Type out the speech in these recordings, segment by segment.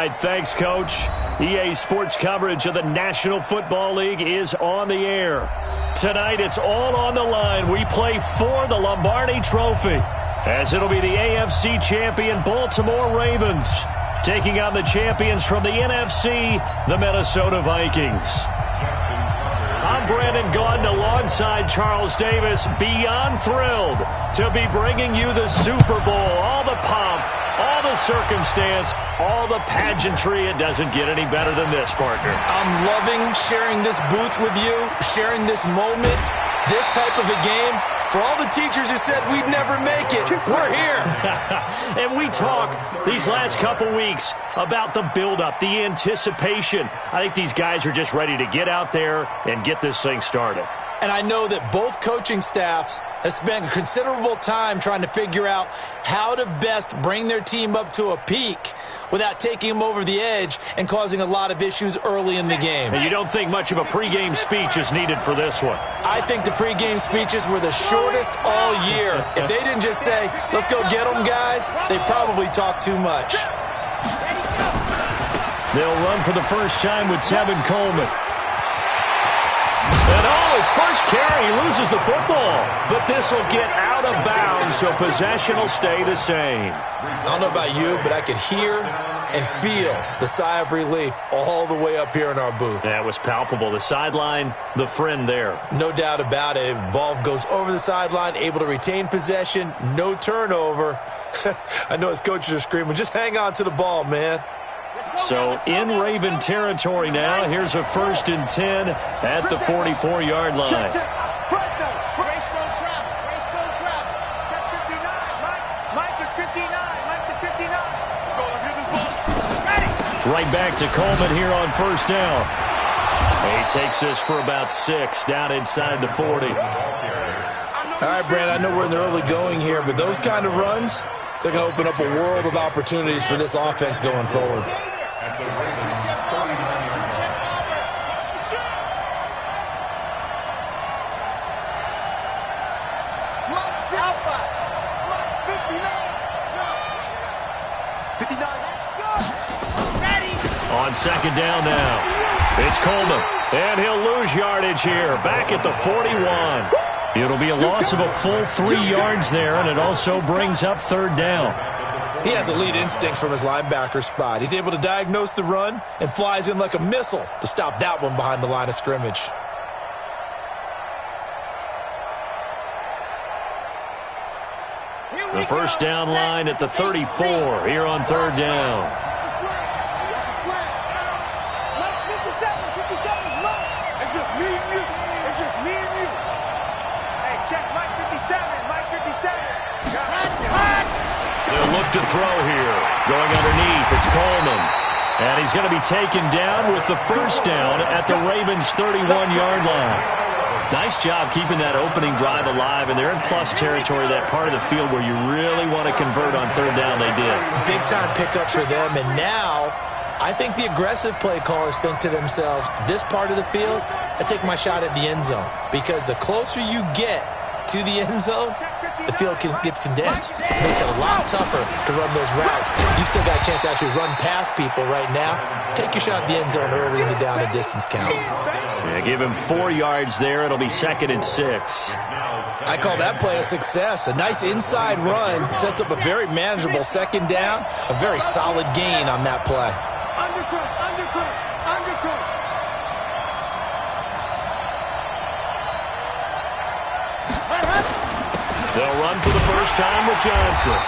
right, thanks, Coach. EA Sports coverage of the National Football League is on the air. Tonight, it's all on the line. We play for the Lombardi Trophy, as it'll be the AFC champion Baltimore Ravens taking on the champions from the NFC, the Minnesota Vikings. I'm Brandon Gaudin alongside Charles Davis, beyond thrilled to be bringing you the Super Bowl. All the pomp, all the circumstance, all the pageantry. It doesn't get any better than this, partner. I'm loving sharing this booth with you, sharing this moment, this type of a game. For all the teachers who said we'd never make it, we're here. And we talk these last couple weeks about the buildup, the anticipation. I think these guys are just ready to get out there and get this thing started. And I know that both coaching staffs have spent considerable time trying to figure out how to best bring their team up to a peak without taking them over the edge and causing a lot of issues early in the game. And you don't think much of a pregame speech is needed for this one? I think the pregame speeches were the shortest all year. If they didn't just say, let's go get them, guys, they probably talked too much. They'll run for the first time with Tevin Coleman. And his first carry, he loses the football. But this will get out of bounds, so possession will stay the same. I don't know about you, but I could hear and feel the sigh of relief all the way up here in our booth. That was palpable. The sideline, the friend there. No doubt about it. If the ball goes over the sideline, able to retain possession, no turnover. I know his coaches are screaming, just hang on to the ball, man. So in Raven territory now. Here's a 1st and 10 at the 44-yard line. Race no travel. Check 59. Mike is 59. Mike to 59. Let's hit this ball. Ready. Right back to Coleman here on 1st down. He takes this for about 6 down inside the 40. All right, Brandon, I know we're in the early going here, but those kind of runs, they're going to open up a world of opportunities for this offense going forward. On 2nd down now, it's Coleman, and he'll lose yardage here, back at the 41. It'll be a loss of a full 3 yards there, and it also brings up 3rd down. He has elite instincts from his linebacker spot. He's able to diagnose the run and flies in like a missile to stop that one behind the line of scrimmage. The 1st down line at the 34 here on 3rd down. They'll look to throw here. Going underneath, it's Coleman. And he's going to be taken down with the 1st down at the Ravens' 31-yard line. Nice job keeping that opening drive alive, and they're in plus territory, that part of the field where you really want to convert on 3rd down. They did. Big-time pickup for them, and now I think the aggressive play callers think to themselves, this part of the field, I take my shot at the end zone, because the closer you get to the end zone, the field gets condensed. It makes it a lot tougher to run those routes. You still got a chance to actually run past people right now. Take your shot at the end zone early in the down and distance count. Yeah, give him 4 yards there. It'll be 2nd and 6. I call that play a success. A nice inside run sets up a very manageable 2nd down. A very solid gain on that play. Undercut. They'll run for the first time with Johnson.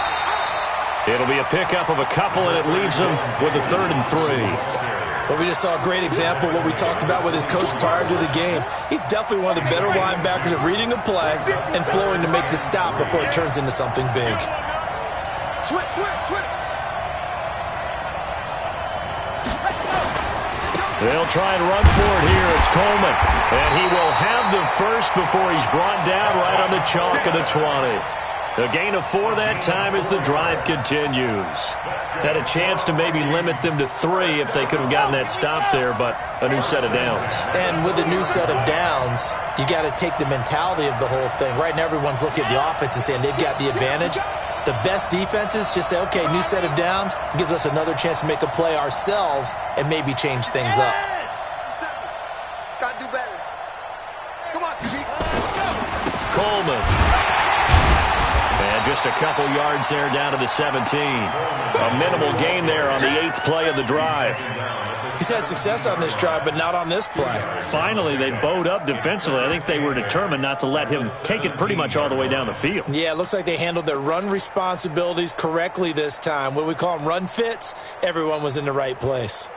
It'll be a pickup of a couple, and it leaves them with a 3rd and 3. But we just saw a great example of what we talked about with his coach prior to the game. He's definitely one of the better linebackers at reading a play and flowing to make the stop before it turns into something big. Switch. They'll try and run for it here. It's Coleman. And he will have the first before he's brought down right on the chalk of the 20. A gain of 4 that time as the drive continues. Had a chance to maybe limit them to 3 if they could have gotten that stop there, but a new set of downs. And with a new set of downs, you got to take the mentality of the whole thing. Right now, everyone's looking at the offense and saying they've got the advantage. The best defenses just say, okay, new set of downs, gives us another chance to make a play ourselves and maybe change things up. Gotta do better. Come on, Pete. Coleman. And just a couple yards there down to the 17. A minimal gain there on the 8th play of the drive. He's had success on this drive, but not on this play. Finally, they bowed up defensively. I think they were determined not to let him take it pretty much all the way down the field. Yeah, it looks like they handled their run responsibilities correctly this time. What we call them run fits, everyone was in the right place.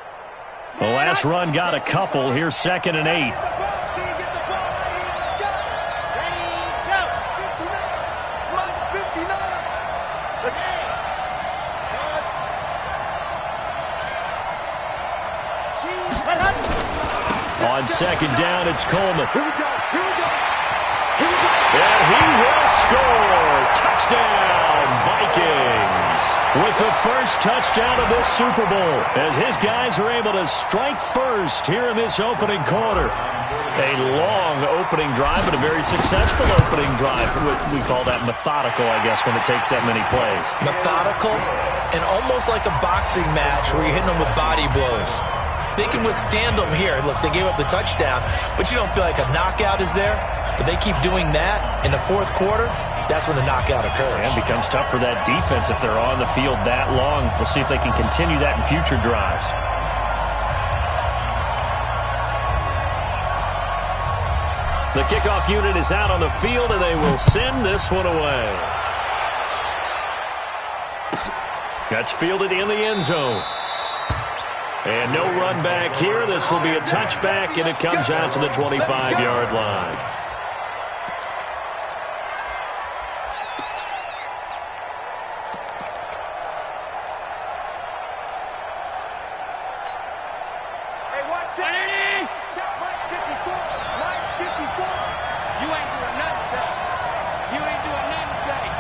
The last run got a couple. Here's 2nd and 8. On 2nd down, it's Coleman. And he will score. Touchdown, Vikings. With the first touchdown of this Super Bowl, as his guys are able to strike first here in this opening quarter. A long opening drive, but a very successful opening drive. We call that methodical, I guess, when it takes that many plays. Methodical and almost like a boxing match where you're hitting them with body blows. They can withstand them here. Look, they gave up the touchdown, but you don't feel like a knockout is there. But they keep doing that in the 4th quarter. That's when the knockout occurs. And it becomes tough for that defense if they're on the field that long. We'll see if they can continue that in future drives. The kickoff unit is out on the field, and they will send this one away. That's fielded in the end zone. And no run back here. This will be a touchback, and it comes out to the 25-yard line. Hey, watch it! Mike 54. Mike 54. You ain't doing nothing today. You ain't doing nothing today.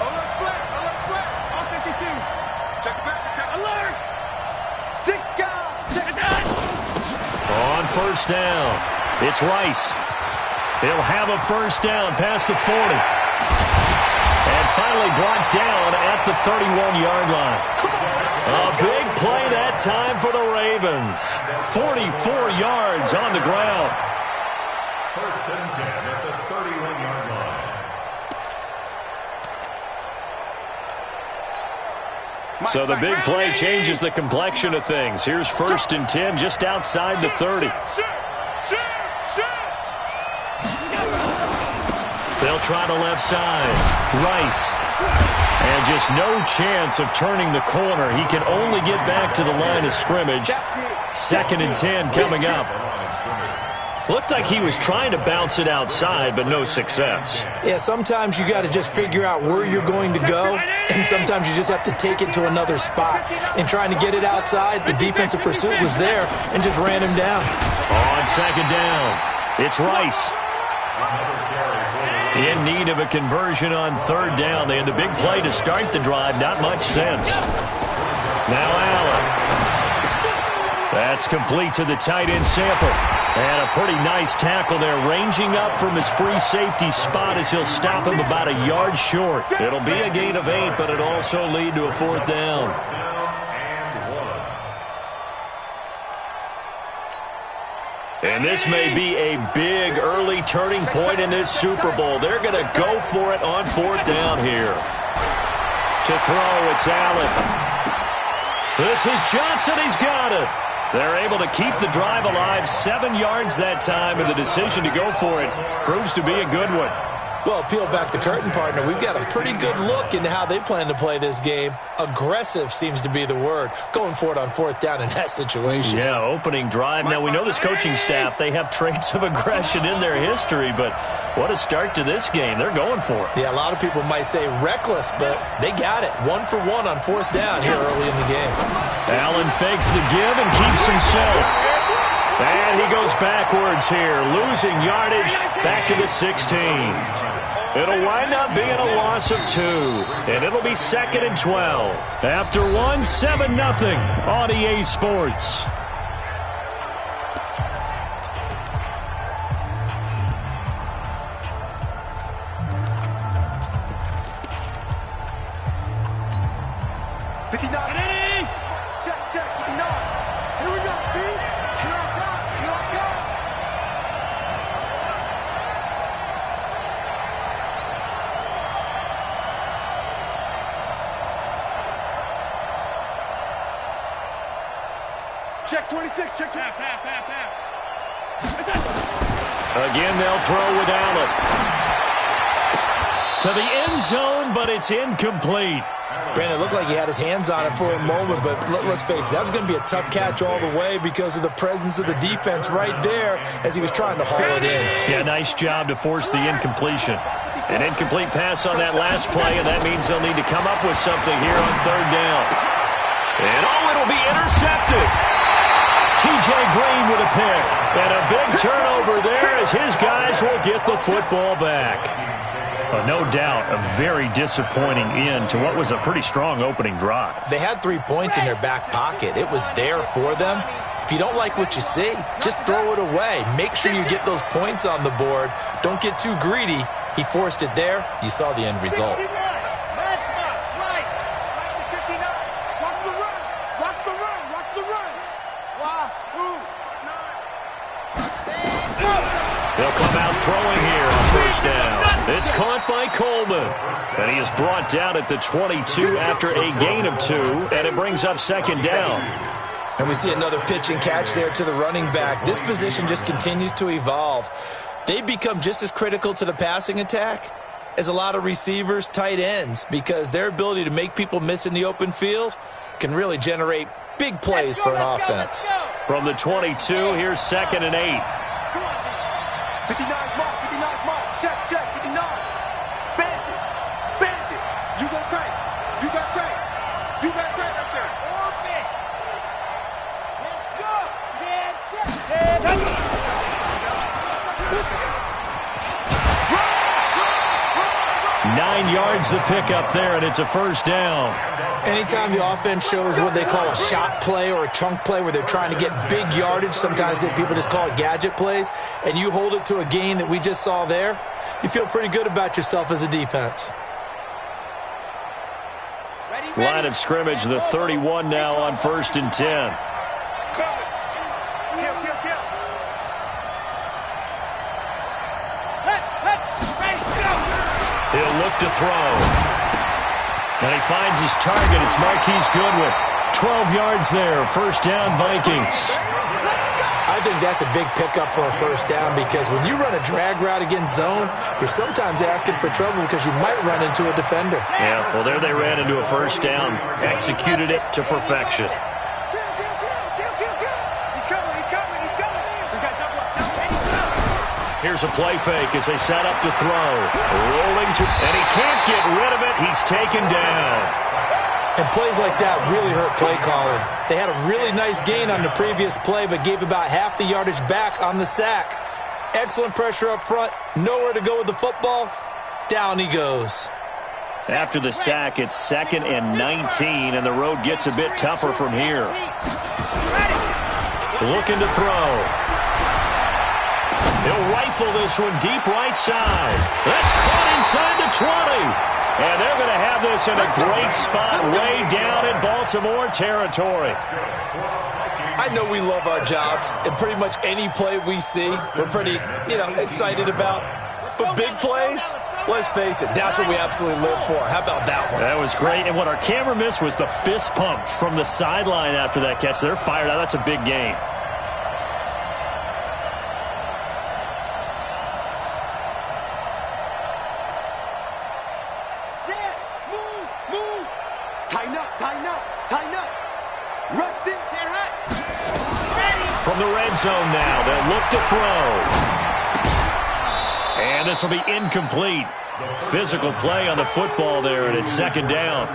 Alert flare. Alert flare. All 52. Check it back. Check it. Alert. 6 guys. Check it out. On 1st down, it's Rice. He'll have a 1st down past the 40. And finally brought down at the 31-yard line. A big play that time for the Ravens. 44 yards on the ground. 1st and 10 at the 31-yard line. So the big play changes the complexion of things. Here's 1st and 10 just outside the 30. They'll try the left side. Rice. And just no chance of turning the corner. He can only get back to the line of scrimmage. 2nd and 10 coming up. Looked like he was trying to bounce it outside, but no success. Yeah, sometimes you got to just figure out where you're going to go, and sometimes you just have to take it to another spot. In trying to get it outside, the defensive pursuit was there and just ran him down. On 2nd down, it's Rice. In need of a conversion on 3rd down. They had the big play to start the drive. Not much sense. Now Allen. That's complete to the tight end Sample. And a pretty nice tackle there, ranging up from his free safety spot as he'll stop him about a yard short. It'll be a gain of 8, but it'll also lead to a 4th down. And this may be a big early turning point in this Super Bowl. They're going to go for it on 4th down here. To throw, it's Allen. This is Johnson. He's got it. They're able to keep the drive alive. 7 yards that time, and the decision to go for it proves to be a good one. Well, peel back the curtain, partner. We've got a pretty good look into how they plan to play this game. Aggressive seems to be the word. Going for it on 4th down in that situation. Yeah, opening drive. Now, we know this coaching staff, they have traits of aggression in their history, but what a start to this game. They're going for it. Yeah, a lot of people might say reckless, but they got it. 1 for 1 on 4th down here early in the game. Allen fakes the give and keeps himself. And he goes backwards here, losing yardage back to the 16. It'll wind up being a loss of 2, and it'll be 2nd and 12. After 1, 7-0 on EA Sports. 59. Check, 59. Here we go, team. Here I come. Here I come. Check 26. Check 26. Again, they'll throw without it. To the end zone, but it's incomplete. Brandon, it looked like he had his hands on it for a moment, but let's face it, that was going to be a tough catch all the way because of the presence of the defense right there as he was trying to haul it in. Yeah, nice job to force the incompletion. An incomplete pass on that last play, and that means they'll need to come up with something here on third down. And it'll be intercepted. T.J. Green with a pick. And a big turnover there as his guys will get the football back. No doubt, a very disappointing end to what was a pretty strong opening drive. They had 3 points in their back pocket. It was there for them. If you don't like what you see, just throw it away. Make sure you get those points on the board. Don't get too greedy. He forced it there. You saw the end result. They'll come out throwing here on first down. It's caught by Coleman. And he is brought down at the 22 after a gain of 2, and it brings up second down. And we see another pitch and catch there to the running back. This position just continues to evolve. They become just as critical to the passing attack as a lot of receivers, tight ends, because their ability to make people miss in the open field can really generate big plays for an offense. From the 22, here's second and 8. 59's mark, 59's mark. Check, 59. Bandit. You got tight. You got tight up there. Orbit. Let's go. Head check. 9 yards the pickup there, and it's a first down. Anytime the offense shows what they call a shot play or a chunk play where they're trying to get big yardage, sometimes people just call it gadget plays, and you hold it to a gain that we just saw there, you feel pretty good about yourself as a defense. Line of scrimmage, the 31 now on first and 10. He'll look to throw. And he finds his target. It's Marquise Goodwin. 12 yards there. First down, Vikings. I think that's a big pickup for a first down because when you run a drag route against zone, you're sometimes asking for trouble because you might run into a defender. Yeah, well, there they ran into a first down. Executed it to perfection. Here's a play fake as they set up to throw. Rolling to, and he can't get rid of it. He's taken down. And plays like that really hurt play calling. They had a really nice gain on the previous play, but gave about half the yardage back on the sack. Excellent pressure up front. Nowhere to go with the football. Down he goes. After the sack, it's second and 19, and the road gets a bit tougher from here. Looking to throw. He'll rifle this one deep right side. That's caught inside the 20. And they're going to have this in a great spot way down in Baltimore territory. I know we love our jobs, and pretty much any play we see, we're pretty, excited about. But big plays, let's face it, that's what we absolutely live for. How about that one? That was great. And what our camera missed was the fist pump from the sideline after that catch. They're fired out. That's a big game. From the red zone now, they'll look to throw. And this will be incomplete. Physical play on the football there, and it's second down.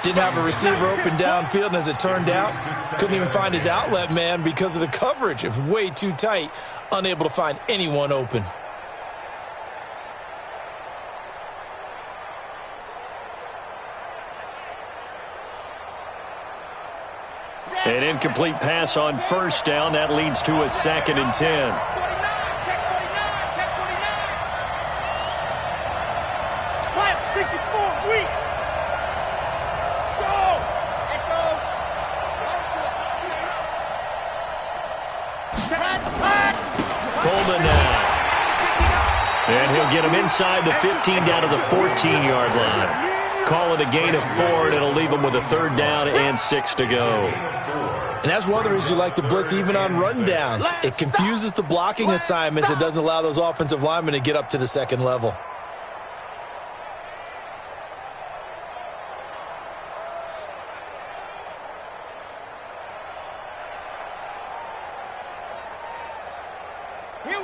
Didn't have a receiver open downfield, and as it turned out, couldn't even find his outlet man because of the coverage. It was way too tight, unable to find anyone open. An incomplete pass on first down. That leads to a second and 10. They'll get him inside the 15 down to the 14-yard line. Call it a gain of 4, and it'll leave them with a 3rd down and 6 to go. And that's one of the reasons you like to blitz even on rundowns. It confuses the blocking assignments. It doesn't allow those offensive linemen to get up to the second level.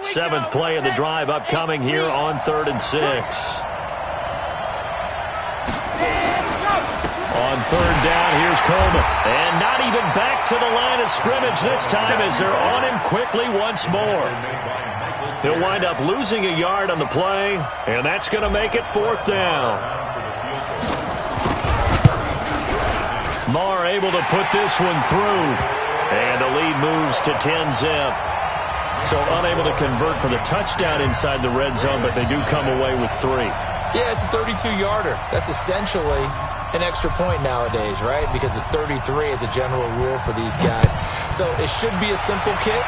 Seventh play of the drive upcoming here on 3rd and 6. On 3rd down, here's Coleman. And not even back to the line of scrimmage this time as they're on him quickly once more. He'll wind up losing a yard on the play, and that's going to make it 4th down. Marr able to put this one through. And the lead moves to 10-zip. So unable to convert for the touchdown inside the red zone, but they do come away with 3. Yeah, it's a 32-yarder. That's essentially an extra point nowadays, right? Because it's 33 as a general rule for these guys. So it should be a simple kick.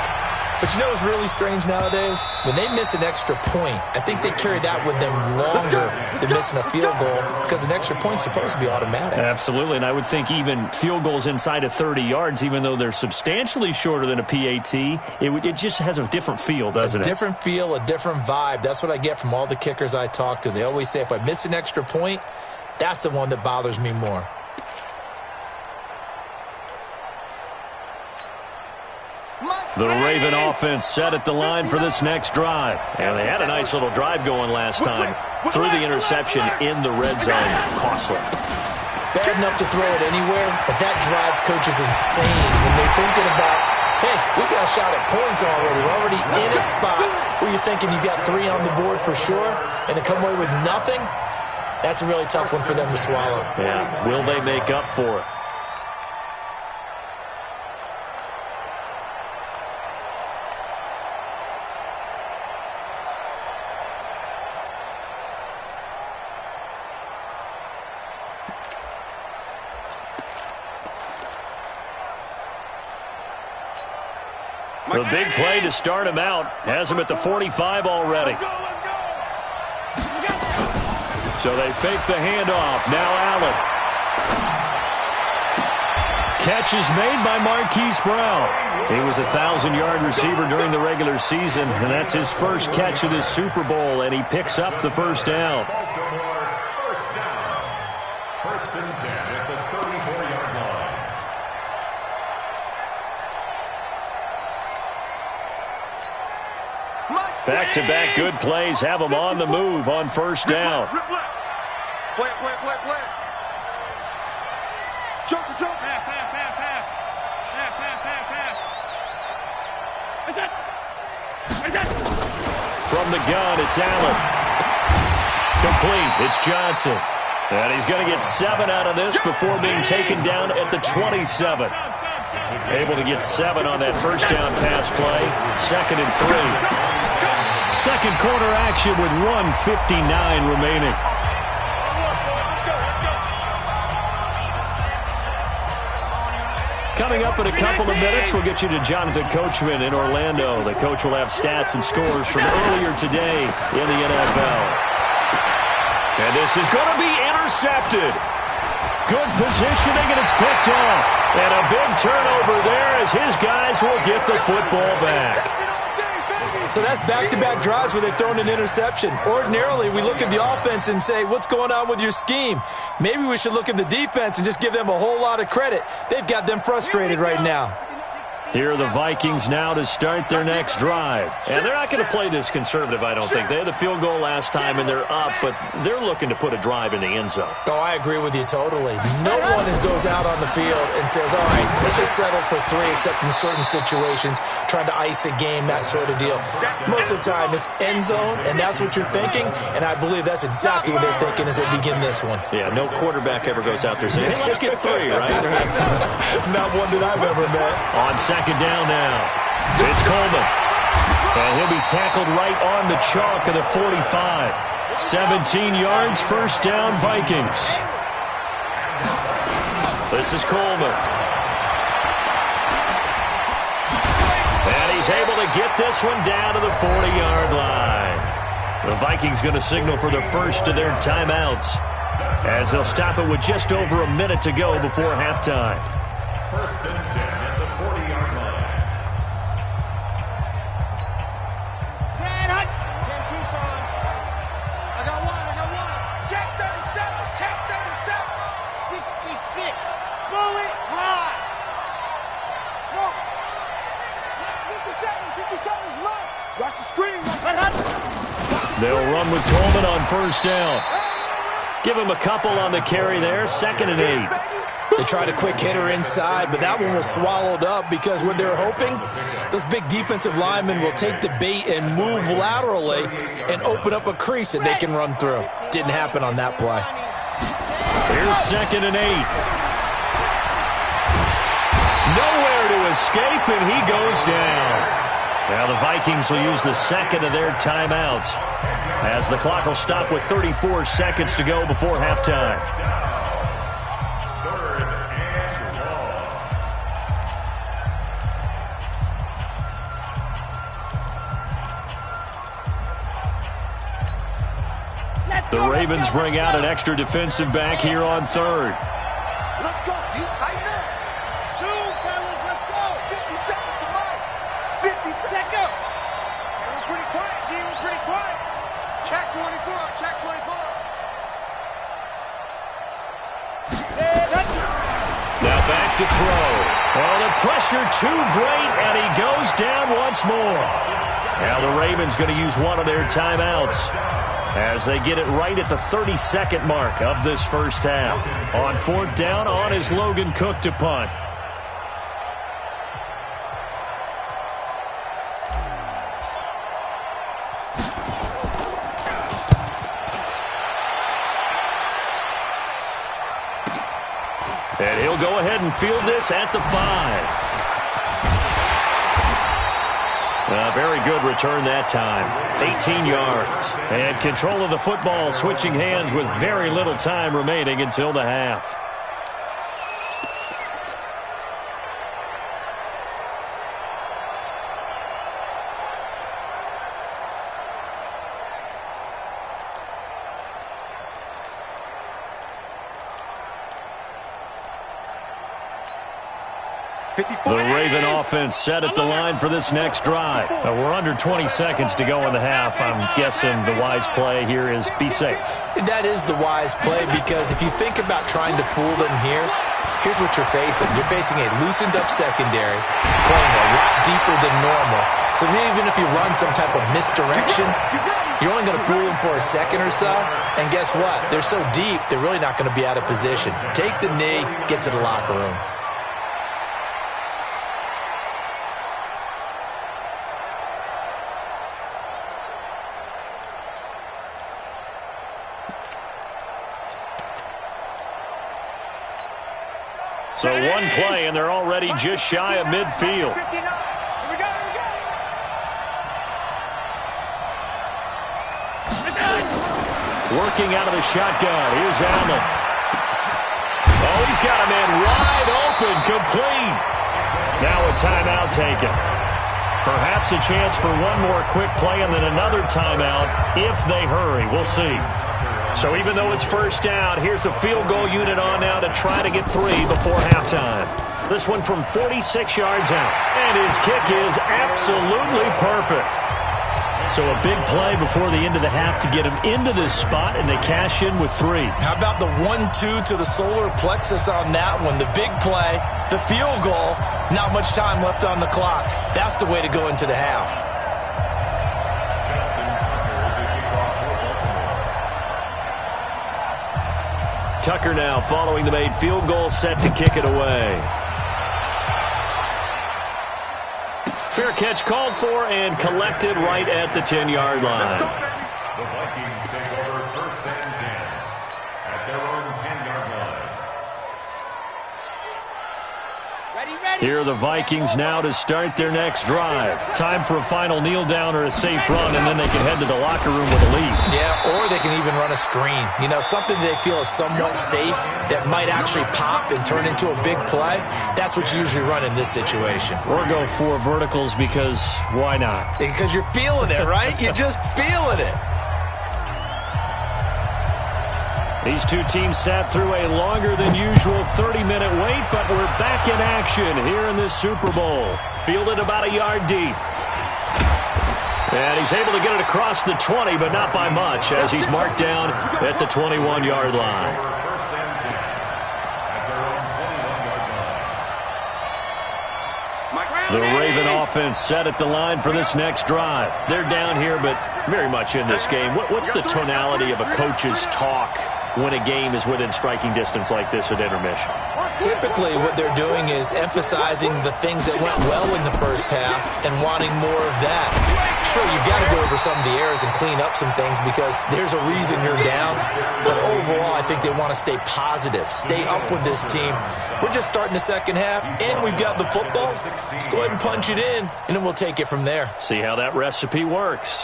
But you know what's really strange nowadays? When they miss an extra point, I think they carry that with them longer than missing a field goal because an extra point's supposed to be automatic. Absolutely, and I would think even field goals inside of 30 yards, even though they're substantially shorter than a PAT, it just has a different feel, doesn't it? A different feel, a different vibe. That's what I get from all the kickers I talk to. They always say if I miss an extra point, that's the one that bothers me more. The Raven offense set at the line for this next drive. And they had a nice little drive going last time. Threw the interception in the red zone. Costly. Bad enough to throw it anywhere, but that drives coaches insane when they're thinking about, hey, we got a shot at points already. We're already in a spot where you're thinking you got 3 on the board for sure, and to come away with nothing, that's a really tough one for them to swallow. Yeah, will they make up for it? The big play to start him out has him at the 45 already. So they fake the handoff. Now Allen. Catch is made by Marquise Brown. He was a 1,000-yard receiver during the regular season, and that's his first catch of this Super Bowl, and he picks up the 1st down. First down. 1st and 10 at the 34-yard line. Back-to-back good plays have him on the move on 1st down. Play. Joker. Pass. That's it. From the gun, it's Allen. Complete. It's Johnson. And he's going to get 7 out of this before being taken down at the 27. Able to get 7 on that 1st down pass play. 2nd and 3. Second quarter action with 1:59 remaining. Coming up in a couple of minutes, we'll get you to Jonathan Coachman in Orlando. The coach will have stats and scores from earlier today in the NFL. And this is going to be intercepted. Good positioning, and it's picked off. And a big turnover there as his guys will get the football back. So that's back-to-back drives where they've thrown an interception. Ordinarily, we look at the offense and say, what's going on with your scheme? Maybe we should look at the defense and just give them a whole lot of credit. They've got them frustrated right now. Here are the Vikings now to start their next drive. And they're not going to play this conservative, I don't think. They had the field goal last time, and they're up, but they're looking to put a drive in the end zone. Oh, I agree with you totally. No one goes out on the field and says, all right, let's just settle for 3, except in certain situations, trying to ice a game, that sort of deal. Most of the time, it's end zone, and that's what you're thinking, and I believe that's exactly what they're thinking as they begin this one. Yeah, no quarterback ever goes out there saying, hey, let's get 3, right? Not one that I've ever met. On 2nd down now, it's Coleman. And he'll be tackled right on the chalk of the 45. 17 yards, 1st down, Vikings. This is Coleman. And he's able to get this one down to the 40-yard line. The Vikings going to signal for the first of their timeouts, as they'll stop it with just over a minute to go before halftime. First and 10 at the 40-yard line. Set hut. 10 Tucson. I got one. Check 37. Check 37. 66. Bullet high. Smoke. 57 is low. Watch the screen. They'll run with Coleman on first down. Give him a couple on the carry there. 2nd and 8. They tried a quick hitter inside, but that one was swallowed up because what they're hoping, those big defensive linemen will take the bait and move laterally and open up a crease that they can run through. Didn't happen on that play. Here's 2nd and 8. Nowhere to escape, and he goes down. Now the Vikings will use the second of their timeouts, as the clock will stop with 34 seconds to go before halftime. Third and long. The Ravens bring out an extra defensive back here on third. Let's go. You tighten up. Two, fellas. Let's go. 50 seconds. Come on. 50 seconds. We're pretty quiet, G. We're pretty quiet. Check 24. Check 24. Now back to throw. Oh, the pressure too great, and he goes down once more. Now the Ravens going to use one of their timeouts, as they get it right at the 32nd mark of this first half. On 4th down, on is Logan Cook to punt. And he'll go ahead and field this at the 5. A very good return that time. 18 yards. And control of the football switching hands with very little time remaining until the half. The Raven offense set at the line for this next drive. We're under 20 seconds to go in the half. I'm guessing the wise play here is be safe. That is the wise play, because if you think about trying to fool them here, here's what you're facing. You're facing a loosened up secondary, playing a lot deeper than normal. So even if you run some type of misdirection, you're only going to fool them for a second or so. And guess what? They're so deep, they're really not going to be out of position. Take the knee, get to the locker room. So one play, and they're already just shy of midfield. Working out of the shotgun. Here's Allen. Oh, he's got a man wide open, complete. Now a timeout taken. Perhaps a chance for one more quick play and then another timeout if they hurry. We'll see. So even though it's first down, here's the field goal unit on now to try to get 3 before halftime. This one from 46 yards out. And his kick is absolutely perfect. So a big play before the end of the half to get him into this spot, and they cash in with 3. How about the 1-2 to the solar plexus on that one? The big play, the field goal, not much time left on the clock. That's the way to go into the half. Tucker now following the made field goal, set to kick it away. Fair catch called for and collected right at the 10-yard line. The Vikings take over first and 10 at their own 10-yard line. Here are the Vikings now to start their next drive. Time for a final kneel down or a safe run, and then they can head to the locker room with a lead. Yeah, or they can even run a screen. You know, something they feel is somewhat safe that might actually pop and turn into a big play. That's what you usually run in this situation. Or go 4 verticals, because why not? Because you're feeling it, right? You're just feeling it. These two teams sat through a longer than usual 30-minute wait, but we're back in action here in this Super Bowl. Fielded about a yard deep. And he's able to get it across the 20, but not by much, as he's marked down at the 21-yard line. The Raven offense set at the line for this next drive. They're down here, but very much in this game. What's the tonality of a coach's talk when a game is within striking distance like this at intermission? Typically, what they're doing is emphasizing the things that went well in the first half and wanting more of that. Sure, you've got to go over some of the errors and clean up some things because there's a reason you're down. But overall, I think they want to stay positive, stay up with this team. We're just starting the second half, and we've got the football. Let's go ahead and punch it in, and then we'll take it from there. See how that recipe works.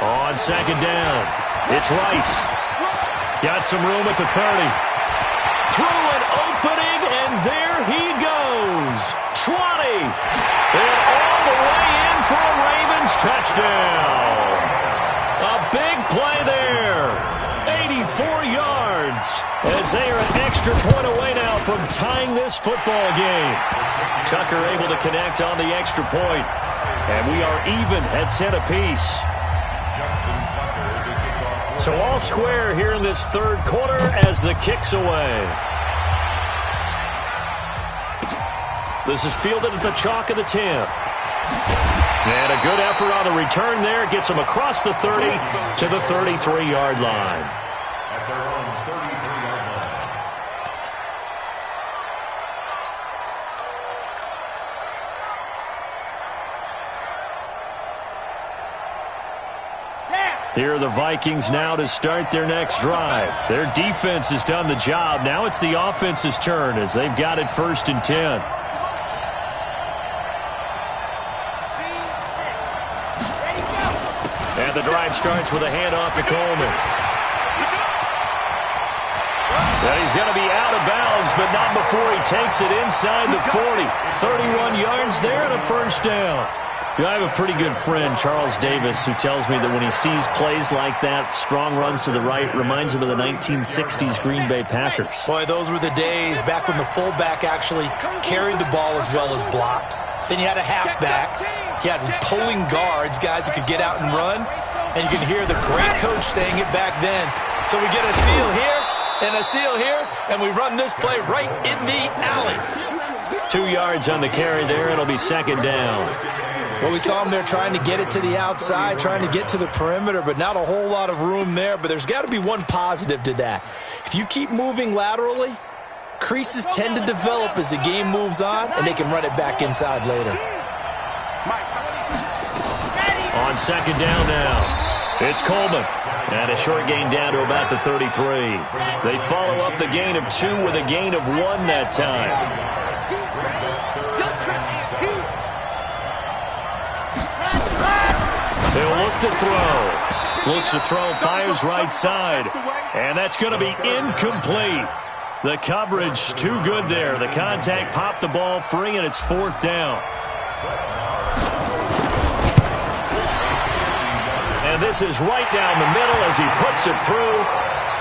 On second down, it's Rice. Got some room at the 30. Through an opening, and there he goes. 20. And all the way in for a Ravens touchdown. A big play there. 84 yards. As they are an extra point away now from tying this football game. Tucker able to connect on the extra point. And we are even at 10 apiece. So all square here in this third quarter as the kick's away. This is fielded at the chalk of the 10. And a good effort on the return there. Gets him across the 30 to the 33-yard line. At their own 33-yard line. Here are the Vikings now to start their next drive. Their defense has done the job. Now it's the offense's turn as they've got it 1st and 10. And the drive starts with a handoff to Coleman. And he's going to be out of bounds, but not before he takes it inside the 40. 31 yards there and a 1st down. I have a pretty good friend, Charles Davis, who tells me that when he sees plays like that, strong runs to the right, reminds him of the 1960s Green Bay Packers. Boy, those were the days back when the fullback actually carried the ball as well as blocked. Then you had a halfback. You had pulling guards, guys who could get out and run. And you can hear the great coach saying it back then. So we get a seal here and a seal here, and we run this play right in the alley. 2 yards on the carry there. It'll be 2nd down. Well, we saw him there trying to get it to the outside, trying to get to the perimeter, but not a whole lot of room there. But there's got to be one positive to that. If you keep moving laterally, creases tend to develop as the game moves on, and they can run it back inside later. On 2nd down now, it's Coleman. And a short gain down to about the 33. They follow up the gain of 2 with a gain of 1 that time. They'll look to throw. Looks to throw, fires right side. And that's going to be incomplete. The coverage too good there. The contact popped the ball free, and it's 4th down. And this is right down the middle as he puts it through.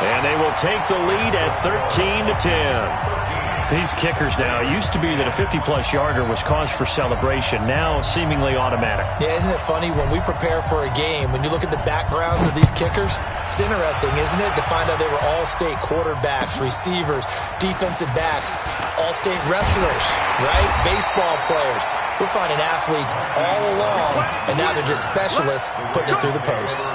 And they will take the lead at 13-10. These kickers now, it used to be that a 50-plus yarder was cause for celebration. Now seemingly automatic. Yeah, isn't it funny when we prepare for a game, when you look at the backgrounds of these kickers, it's interesting, isn't it, to find out they were all-state quarterbacks, receivers, defensive backs, all-state wrestlers, right? Baseball players. We're finding athletes all along, and now they're just specialists putting it through the posts.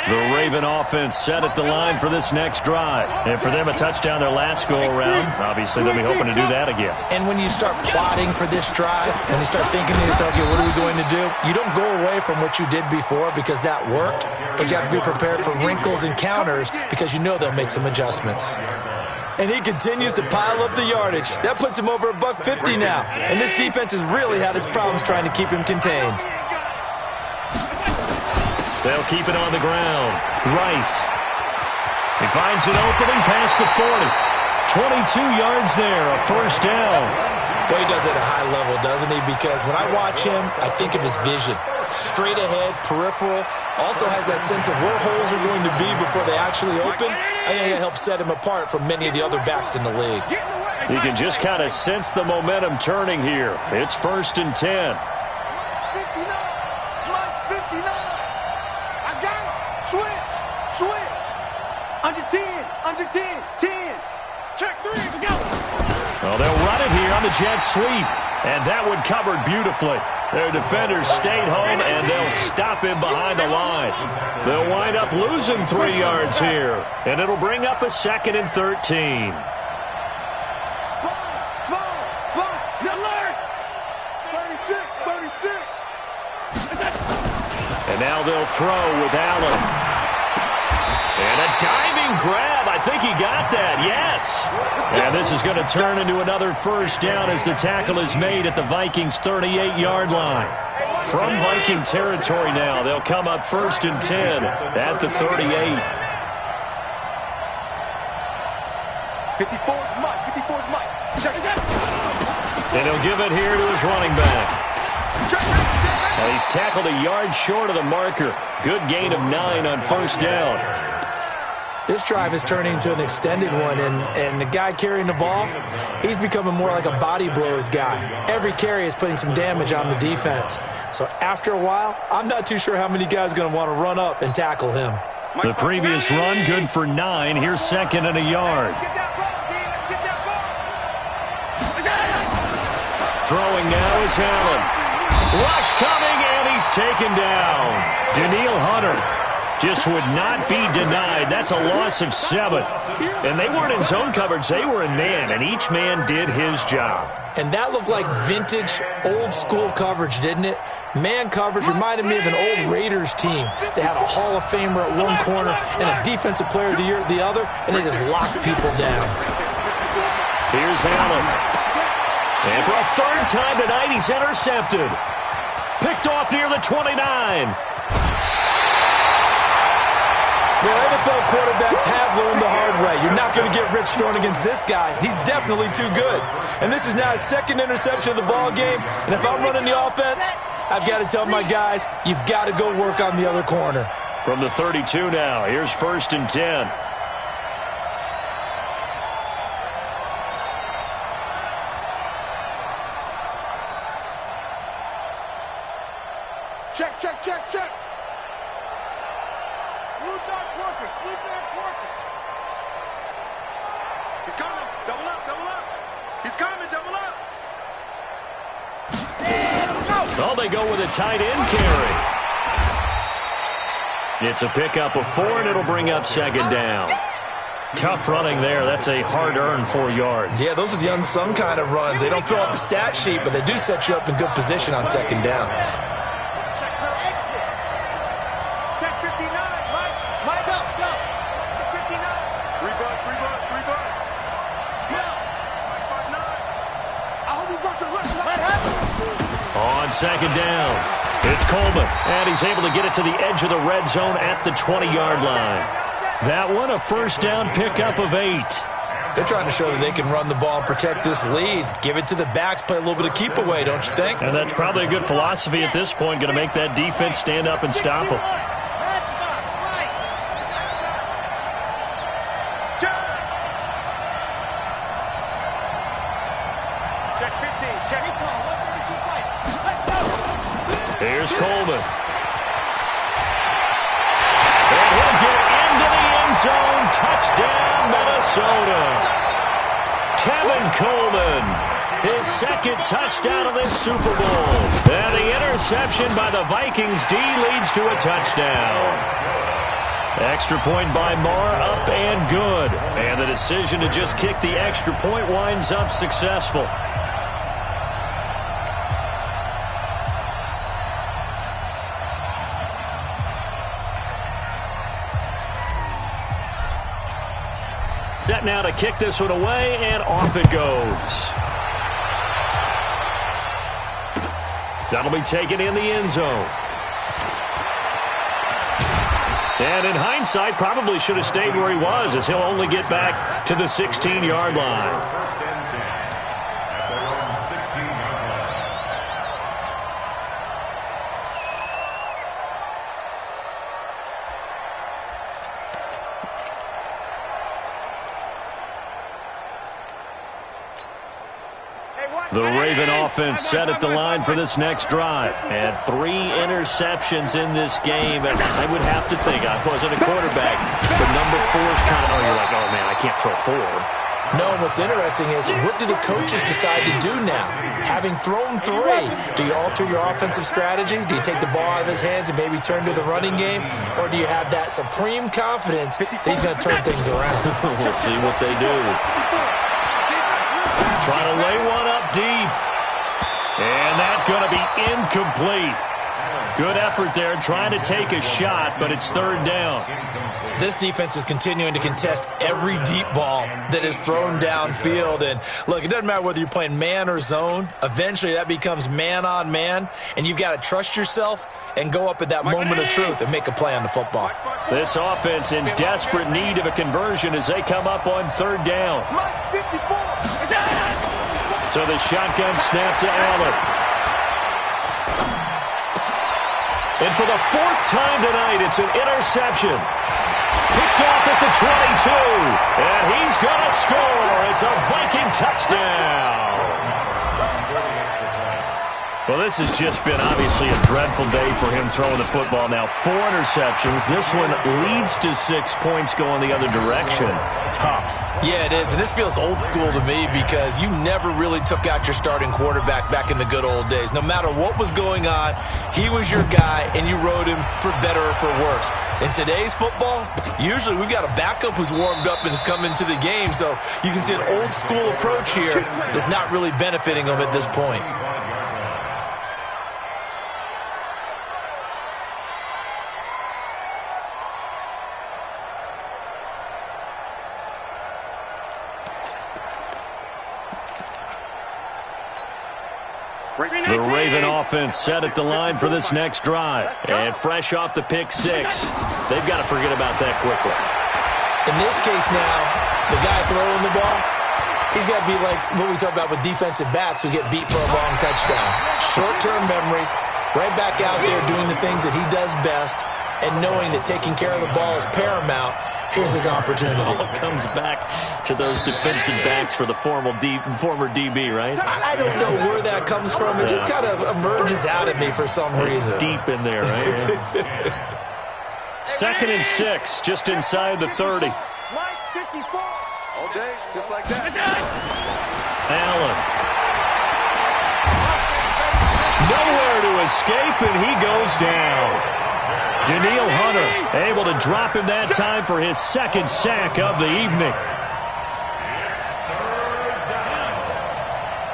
The Raven offense set at the line for this next drive. And for them, a touchdown their last go-around. Obviously, they'll be hoping to do that again. And when you start plotting for this drive, when you start thinking to yourself, okay, what are we going to do? You don't go away from what you did before because that worked, but you have to be prepared for wrinkles and counters because you know they'll make some adjustments. And he continues to pile up the yardage. That puts him over $150 now. And this defense has really had its problems trying to keep him contained. They'll keep it on the ground. Rice. He finds an opening past the 40. 22 yards there, a first down. Well, he does it at a high level, doesn't he? Because when I watch him, I think of his vision. Straight ahead, peripheral. Also has that sense of where holes are going to be before they actually open. I think that helps set him apart from many of the other backs in the league. You can just kind of sense the momentum turning here. It's 1st and 10. 59. Mike, 59. I got it. Switch. Under 10. 10. Check 3. Go. Well, they'll run it here on the jet sweep. And that one covered beautifully. Their defenders stayed home, and they'll stop him behind the line. They'll wind up losing 3 yards here. And it'll bring up a 2nd and 13. And now they'll throw with Allen. And a diving grab. I think he got that. Yes. And this is going to turn into another first down as the tackle is made at the Vikings' 38-yard line. From Viking territory now, they'll come up 1st and 10 at the 38. 54's Mike. And he'll give it here to his running back. And he's tackled a yard short of the marker. Good gain of 9 on first down. This drive is turning into an extended one, and the guy carrying the ball, he's becoming more like a body blows guy. Every carry is putting some damage on the defense. So after a while, I'm not too sure how many guys are going to want to run up and tackle him. The previous run, good for 9. Here's 2nd and a yard. Throwing now is Allen. Rush coming, and he's taken down. Daniil Hunter just would not be denied. That's a loss of 7. And they weren't in zone coverage. They were in man, and each man did his job. And that looked like vintage, old-school coverage, didn't it? Man coverage reminded me of an old Raiders team. They had a Hall of Famer at one corner and a Defensive Player of the Year at the other, and they just locked people down. Here's Allen. And for a 3rd time tonight, he's intercepted. Picked off near the 29. Well, NFL quarterbacks have learned the hard way. You're not going to get rich throwing against this guy. He's definitely too good. And this is now his 2nd interception of the ball game. And if I'm running the offense, I've got to tell my guys, you've got to go work on the other corner. From the 32 now, here's 1st and 10. Check. Blue dot workers. He's coming. Double up. He's coming. Double up. Well, they go with a tight end carry. It's a pickup of 4, and it'll bring up 2nd down. Tough running there. That's a hard-earned 4 yards. Yeah, those are the unsung kind of runs. They don't fill up the stat sheet, but they do set you up in good position on 2nd down. Check her exit. Check 59. Mike, go. 59. 3 bucks. Yeah. Mike, 5-9. I hope you brought your left. What happened? On 2nd down, it's Coleman, and he's able to get it to the edge of the red zone at the 20-yard line. That one, a first down pickup of 8. They're trying to show that they can run the ball and protect this lead. Give it to the backs, play a little bit of keep away, don't you think? And that's probably a good philosophy at this point, going to make that defense stand up and stop them. Check 15. Check. 132 fight. Let's go. Here's Coleman. And he'll get into the end zone. Touchdown, Minnesota. Tevin Coleman, his 2nd touchdown of this Super Bowl. And the interception by the Vikings D leads to a touchdown. Extra point by Marr, up and good. And the decision to just kick the extra point winds up successful. Set now to kick this one away, and off it goes. That'll be taken in the end zone. And in hindsight, probably should have stayed where he was, as he'll only get back to the 16-yard line. First and 10 at their own 16-yard line. The Raven offense set at the line for this next drive. And 3 interceptions in this game. And I would have to think, I wasn't a quarterback, but number 4 is kind of, you're like, oh, man, I can't throw 4. No, what's interesting is, what do the coaches decide to do now? Having thrown 3, do you alter your offensive strategy? Do you take the ball out of his hands and maybe turn to the running game? Or do you have that supreme confidence that he's going to turn things around? We'll see what they do. Trying to lay one up deep. And that's going to be incomplete. Good effort there, trying to take a shot, but it's 3rd down. This defense is continuing to contest every deep ball that is thrown downfield. And look, it doesn't matter whether you're playing man or zone. Eventually, that becomes man on man. And you've got to trust yourself and go up at that moment of truth and make a play on the football. This offense in desperate need of a conversion as they come up on 3rd down. So the shotgun snap to Allen. And for the 4th time tonight, it's an interception. Picked off at the 22. And he's going to score. It's a Viking touchdown. Well, this has just been obviously a dreadful day for him throwing the football. Now 4 interceptions. This one leads to 6 points going the other direction. Tough. Yeah, it is. And this feels old school to me because you never really took out your starting quarterback back in the good old days. No matter what was going on, he was your guy, and you rode him for better or for worse. In today's football, usually we've got a backup who's warmed up and has come into the game. So you can see an old school approach here that's not really benefiting him at this point. The Raven offense set at the line for this next drive. And fresh off the pick 6, they've got to forget about that quickly. In this case now, the guy throwing the ball, he's got to be like what we talk about with defensive backs who get beat for a long touchdown. Short-term memory, right back out there doing the things that he does best, and knowing that taking care of the ball is paramount. Here's his opportunity. It all comes back to those defensive backs for the former DB, right? I don't know where that comes from. It just kind of emerges out of me for some reason. It's deep in there, right? 2nd and 6, just inside the 30. All day, just like that. Allen. Nowhere to escape, and he goes down. Daniil Hunter able to drop him that time for his 2nd sack of the evening. It's 3rd down.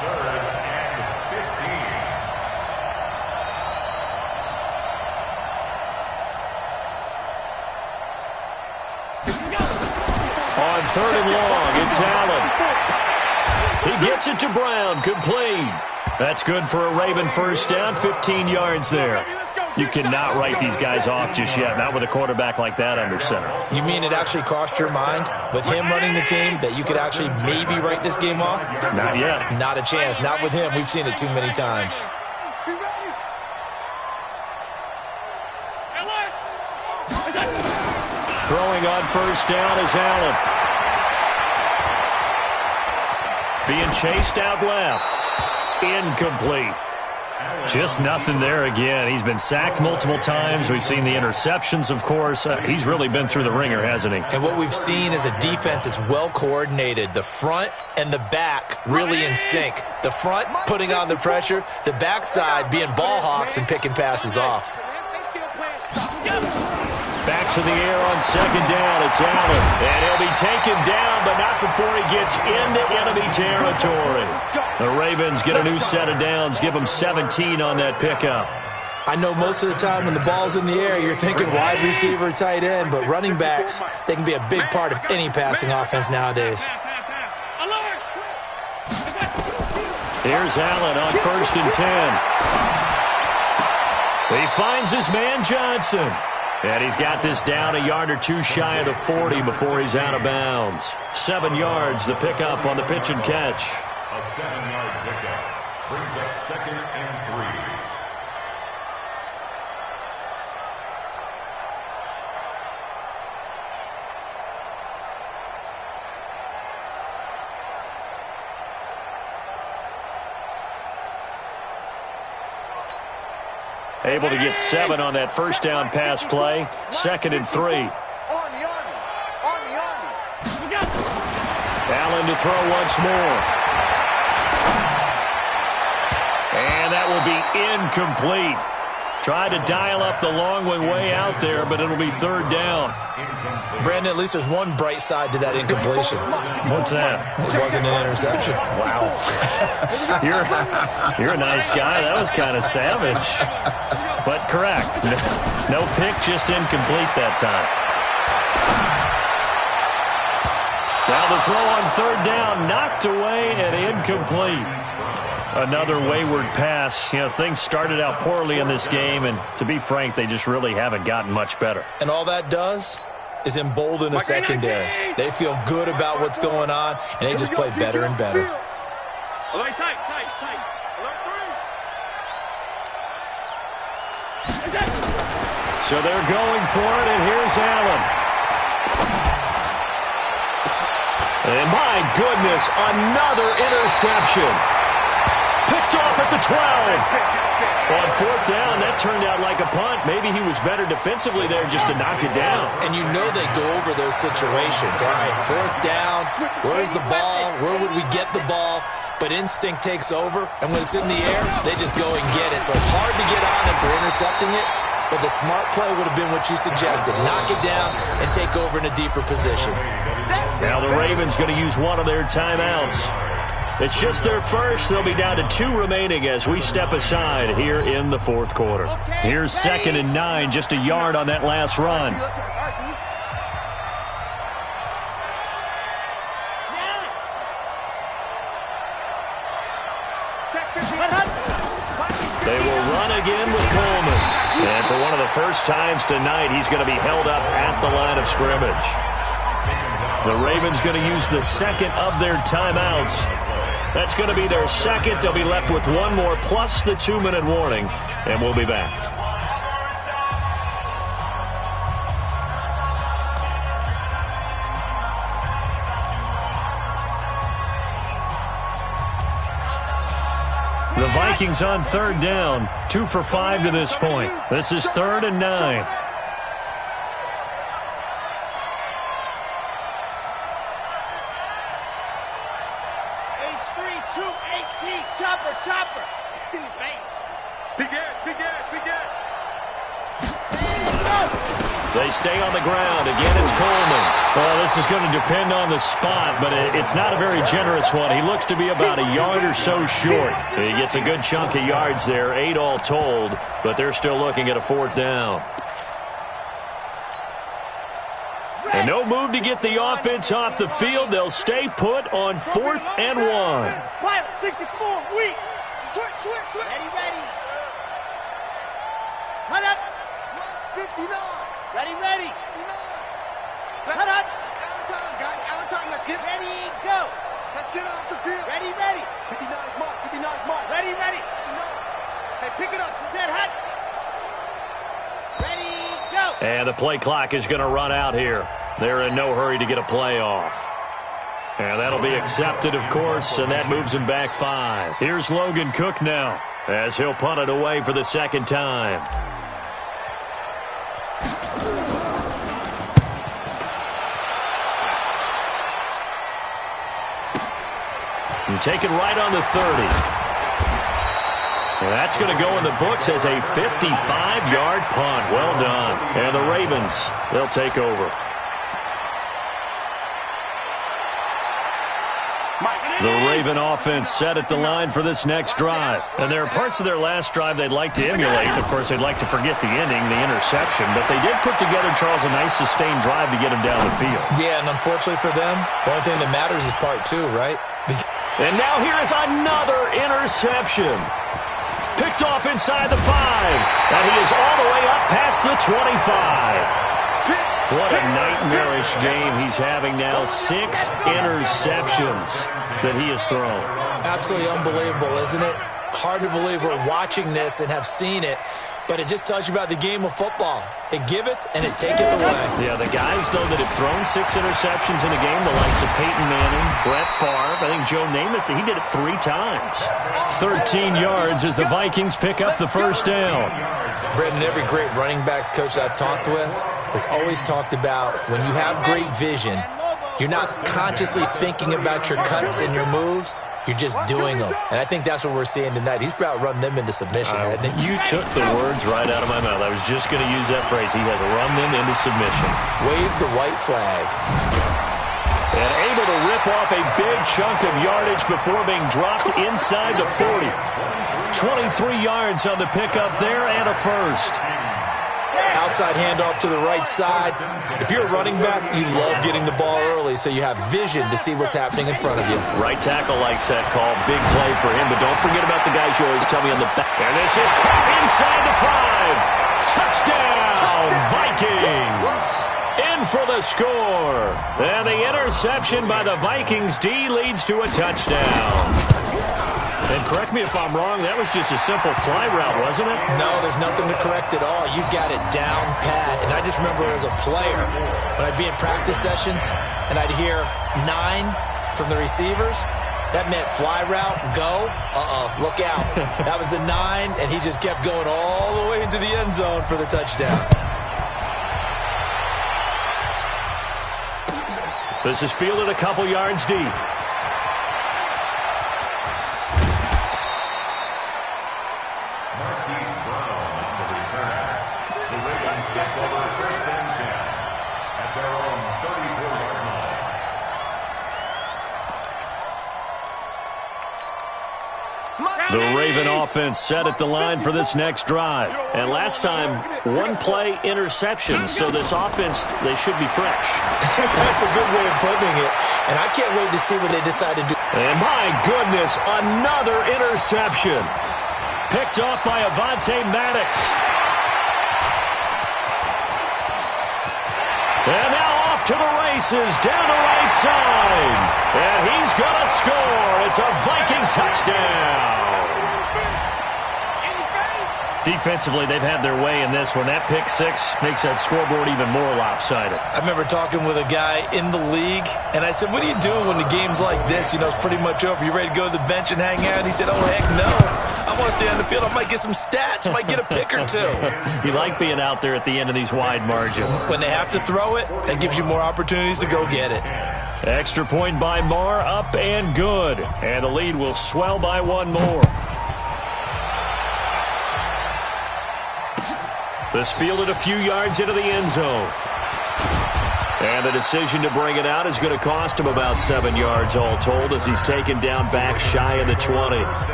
3rd and 15. On 3rd and long, it's Allen. He gets it to Brown, complete. That's good for a Raven 1st down, 15 yards there. You cannot write these guys off just yet, not with a quarterback like that under center. You mean it actually crossed your mind with him running the team that you could actually maybe write this game off? Not yet. Not a chance. Not with him. We've seen it too many times. Throwing on 1st down is Allen. Being chased out left. Incomplete. Just nothing there again. He's been sacked multiple times. We've seen the interceptions, of course. He's really been through the ringer, hasn't he? And what we've seen is a defense that's well coordinated. The front and the back really in sync. The front putting on the pressure. The backside being ball hawks and picking passes off. Back to the air on 2nd down. It's Allen. And he'll be taken down, but not before he gets into enemy territory. The Ravens get a new set of downs. Give them 17 on that pickup. I know most of the time when the ball's in the air, you're thinking wide receiver, tight end, but running backs, they can be a big part of any passing offense nowadays. Here's Allen on 1st and 10. He finds his man Johnson. And he's got this down a yard or two shy of the 40 before he's out of bounds. 7 yards, the pickup on the pitch and catch. A 7-yard pickup brings up 2nd and 3. Able to get 7 on that first down pass play. 2nd and 3. Allen to throw once more. And that will be incomplete. Tried to dial up the long way out there, but it'll be 3rd down. Brandon, at least there's one bright side to that incompletion. What's that? It wasn't an interception. Wow. You're a nice guy. That was kind of savage. But correct. No pick, just incomplete that time. Now the throw on 3rd down, knocked away and incomplete. Another wayward pass. You know, things started out poorly in this game, and to be frank, they just really haven't gotten much better. And all that does is embolden the secondary. They feel good about what's going on, and they just play better and better. So they're going for it, and here's Allen. And my goodness, another interception. Picked off at the 12. On 4th down, that turned out like a punt. Maybe he was better defensively there just to knock it down. And you know they go over those situations. All right, 4th down, where's the ball? Where would we get the ball? But instinct takes over, and when it's in the air, they just go and get it. So it's hard to get on them for intercepting it, but the smart play would have been what you suggested. Knock it down and take over in a deeper position. Now the Ravens going to use one of their timeouts. It's just their first. They'll be down to 2 remaining as we step aside here in the 4th quarter. Here's 2nd and 9, just a yard on that last run. They will run again with Coleman. And for one of the first times tonight, he's going to be held up at the line of scrimmage. The Ravens going to use the 2nd of their timeouts. That's going to be their 2nd. They'll be left with 1 more plus the 2-minute warning, and we'll be back. The Vikings on 3rd down, 2 for 5 to this point. This is 3rd and 9. Chopper. They stay on the ground. Again, it's Coleman. Well, this is going to depend on the spot, but it's not a very generous one. He looks to be about a yard or so short. He gets a good chunk of yards there, 8 all told, but they're still looking at a 4th down. And no move to get the offense off the field. They'll stay put on 4th and 1. 64, weak. Switch. Ready. Cut up. 59. Ready. Cut up. Out of time, guys. Out of time. Let's get ready. Go. Let's get off the field. Ready. 59's mark. Ready. Hey, pick it up. Set hut. Ready. Go. And the play clock is going to run out here. They're in no hurry to get a play off. And that'll be accepted, of course, and that moves him back 5. Here's Logan Cook now as he'll punt it away for the 2nd time. And taken right on the 30. And that's going to go in the books as a 55-yard punt. Well done. And the Ravens, they'll take over. The Raven offense set at the line for this next drive. And there are parts of their last drive they'd like to emulate. Of course, they'd like to forget the ending, the interception. But they did put together, Charles, a nice sustained drive to get him down the field. Yeah, and unfortunately for them, the only thing that matters is part 2, right? And now here is another interception. Picked off inside the 5. And he is all the way up past the 25. What a nightmarish game he's having now. 6 interceptions that he has thrown. Absolutely unbelievable, isn't it? Hard to believe we're watching this and have seen it, but it just tells you about the game of football. It giveth and it taketh away. Yeah, the guys, though, that have thrown 6 interceptions in a game, the likes of Peyton Manning, Brett Favre, I think Joe Namath, he did it 3 times. 13 yards as the Vikings pick up the first down. Brendan, every great running backs coach I've talked with has always talked about when you have great vision, you're not consciously thinking about your cuts and your moves. You're just doing them. And I think that's what we're seeing tonight. He's about run them into submission, hasn't he? You took the words right out of my mouth. I was just going to use that phrase. He has run them into submission. Wave the white flag. And able to rip off a big chunk of yardage before being dropped inside the 40. 23 yards on the pickup there and a first. Outside handoff to the right side. If you're a running back, you love getting the ball early so you have vision to see what's happening in front of you. Right tackle likes that call. Big play for him, but don't forget about the guys you always tell me on the back. And this is caught inside the 5. Touchdown, Vikings. In for the score. And the interception by the Vikings D leads to a touchdown. And correct me if I'm wrong, that was just a simple fly route, wasn't it? No, there's nothing to correct at all. You got it down pat. And I just remember as a player, when I'd be in practice sessions and I'd hear 9 from the receivers, that meant fly route, go, look out. That was the 9, and he just kept going all the way into the end zone for the touchdown. This is fielded a couple yards deep. The Raven offense set at the line for this next drive. And last time, 1-play interception. So this offense, they should be fresh. That's a good way of putting it. And I can't wait to see what they decide to do. And my goodness, another interception. Picked off by Avonte Maddox. And now off to the races, down the right side. And he's going to score. It's a Viking touchdown. Defensively, they've had their way in this one. That pick 6 makes that scoreboard even more lopsided. I remember talking with a guy in the league, and I said, what do you do when the game's like this? You know, it's pretty much over. You ready to go to the bench and hang out? And he said, oh, heck no. I want to stay on the field. I might get some stats. I might get a pick or 2. You like being out there at the end of these wide margins. When they have to throw it, that gives you more opportunities to go get it. Extra point by Marr, up and good. And the lead will swell by 1 more. This fielded a few yards into the end zone. And the decision to bring it out is going to cost him about 7 yards all told as he's taken down back shy of the 20.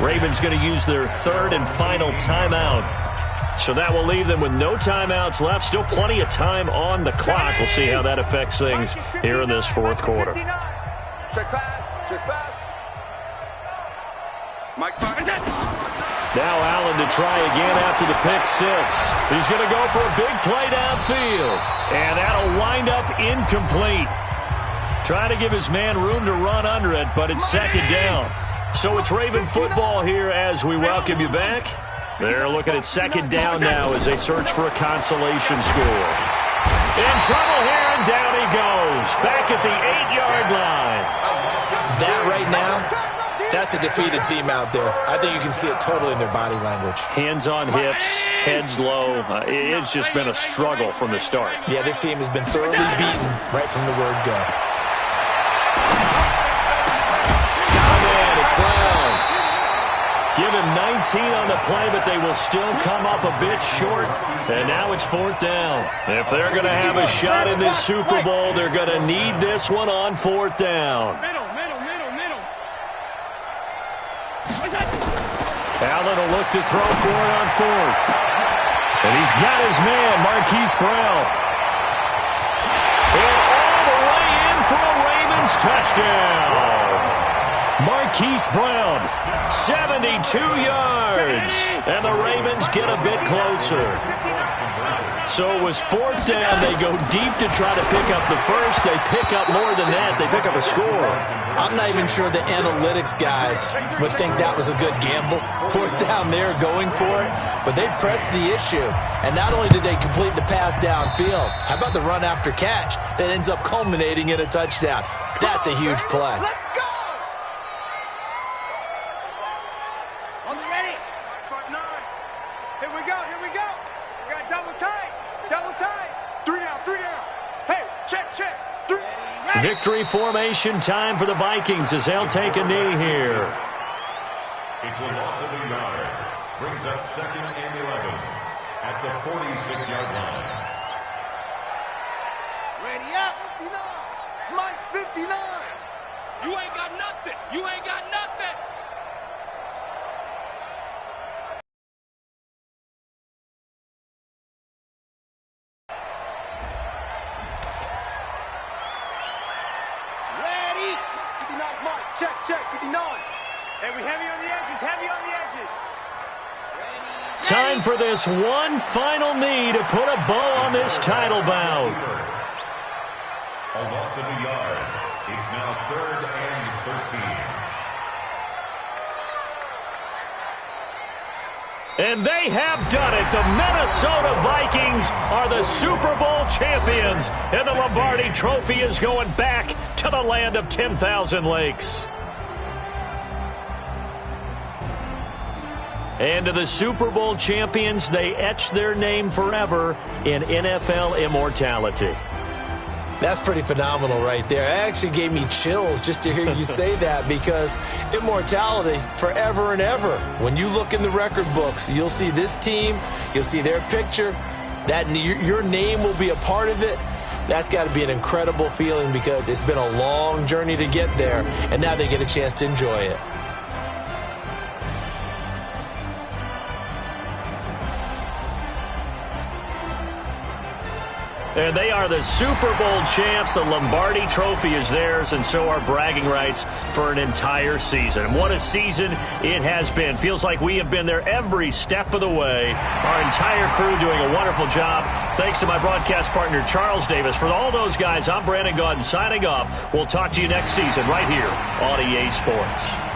Ravens going to use their 3rd and final timeout. So that will leave them with no timeouts left. Still plenty of time on the clock. We'll see how that affects things here in this 4th quarter. Check pass. Check pass. Mike. Now Allen to try again after the pick 6. He's going to go for a big play downfield. And that'll wind up incomplete. Trying to give his man room to run under it, but it's 2nd down. So it's Raven football here as we welcome you back. They're looking at 2nd down now as they search for a consolation score. In trouble here, and down he goes. Back at the 8-yard line. That right now, that's a defeated team out there. I think you can see it totally in their body language. Hands on hips, heads low. It's just been a struggle from the start. Yeah, this team has been thoroughly beaten right from the word go. Man, it's Brown. Give him 19 on the play, but they will still come up a bit short. And now it's 4th down. If they're going to have a shot in this Super Bowl, they're going to need this one on 4th down. Allen will look to throw for it on 4th. And he's got his man, Marquise Brown. And all the way in for a Ravens touchdown. Marquise Brown, 72 yards. And the Ravens get a bit closer. So it was fourth down. They go deep to try to pick up the first. They pick up more than that. They pick up a score. I'm not even sure the analytics guys would think that was a good gamble. Fourth down there, going for it. But they pressed the issue. And not only did they complete the pass downfield, how about the run after catch that ends up culminating in a touchdown? That's a huge play. Let's go! On the ready. 5-9. Here we go, here we go. We got double tight. Double tight. 3 down, 3 down. Hey, check, check. 3. Ready. Victory formation time for the Vikings as they'll take a knee here. It's a loss of a yard. Brings up 2nd and 11 at the 46-yard line. Ready up. 59. Mike's 59. You ain't got nothing. You ain't got nothing. Ready. 59. Mike, check, check. 59. Hey, we heavy on the edges. Heavy on the edges. Ready. Time for this one final knee to put a bow on this title bout. A loss of a yard. It's now 3rd and 13. And they have done it. The Minnesota Vikings are the Super Bowl champions. And the Lombardi Trophy is going back to the land of 10,000 lakes. And to the Super Bowl champions, they etch their name forever in NFL immortality. That's pretty phenomenal right there. It actually gave me chills just to hear you say that, because immortality forever and ever. When you look in the record books, you'll see this team, you'll see their picture, that your name will be a part of it. That's got to be an incredible feeling, because it's been a long journey to get there, and now they get a chance to enjoy it. And they are the Super Bowl champs. The Lombardi Trophy is theirs, and so are bragging rights for an entire season. And what a season it has been. Feels like we have been there every step of the way. Our entire crew doing a wonderful job. Thanks to my broadcast partner, Charles Davis. For all those guys, I'm Brandon Gaudin signing off. We'll talk to you next season right here on EA Sports.